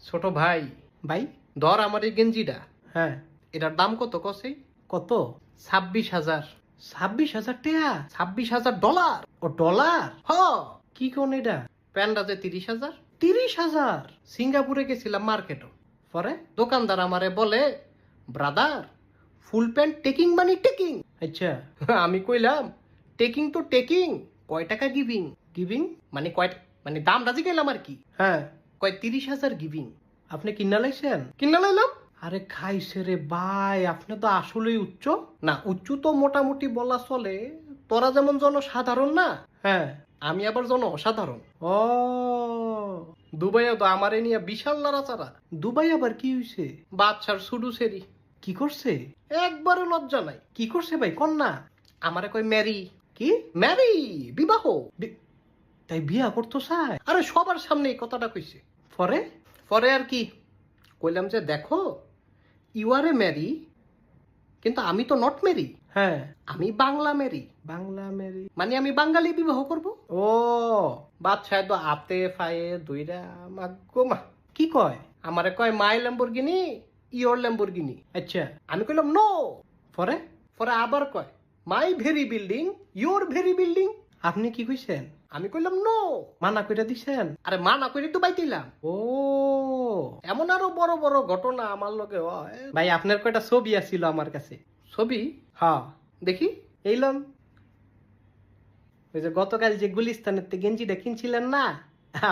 ছোট ভাই ভাই ধর আমার এই গেঞ্জিটা, হ্যাঁ এটার দাম কত কসে? কত? 26,000। 26,000 টাকা? $26,000। ও ডলার? হ। কি কোন এটা? প্যান্টটা যে 30,000। 30,000? সিঙ্গাপুরে গেছিলাম মার্কেটও, পরে? দোকানদার আমারে বলে, ব্রাদার ফুল প্যান্ট টেকিং মানে টেকিং। আচ্ছা। আমি কইলাম টেকিং তো টেকিং, কয় টাকা গিভিং? গিভিং? মানে কয়, মানে দাম রাজি গেলাম আর কি। হ্যাঁ। কয় 30,000 গিভিং। আপনি কিনা লাইছেন? কিনা লাইলাম। আরে খাইছে রে ভাই, আপনি তো আসলেই উচ্চ। না উচ্চ তো মোটামুটি বলা চলে, তোরা যেমন জনসাধারণ না, হ্যাঁ। আমি আবার জন অসাধারণ। ও দুবাইও তো আমারে নিয়ে বিশাল লড়াচাড়া। দুবাই আবার কি হইছে? বাচ্চার সুডু সেরি, কি করছে? একবারে লজ্জা নাই। কি করছে ভাই কন্যা? আমারে কয় ম্যারি। কি? ম্যারি, বিবাহ। তাই বিয়া করতো চায়? আরে সবার সামনে এই কথাটা কইছে। পরে? পরে আর কি কইলাম যে দেখো, ইউ আর এ ম্যারি, কিন্তু আমি তো নট ম্যারি, হ্যাঁ। আমি বাংলা ম্যারি। বাংলা মেরি? মানে আমি বাঙালি বিবাহ করব। ও বাদশাহ তো আতে ফায়ে দুইরা মাগো মা। কি কয়? আমারে কয় মাই ল্যাম্বরগিনি, ইওর ল্যাম্বরগিনি। আচ্ছা। আমি কইলাম নো। পরে? পরে আবার কয় মাই very building, your very building. আপনি কি কইছেন? আমি কইলাম নো। মানা কইরা দিছেন? আরে মা না কইরে তো বাইতিলাম। ও এমন আরো বড় বড় ঘটনা আমার লগে হয়। ভাই, আপনার কয়টা ছবি আছিল আমার কাছে। ছবি হ্যাঁ দেখি। এইলন। ওই যে গতকাল যে গুলিস্তানের তে গেঞ্জিটা কিনছিলেন না,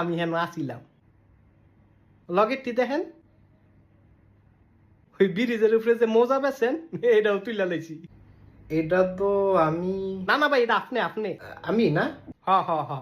আমি হেন আসিলাম। লগেরটি দেখেন, ওই ব্রিজের উপরে যে মোজা বেছেন, এটাও তুইলা লাইছি। এটা তো আমি, না না ভাই, এটা আপনি। আমি না। হ হ হ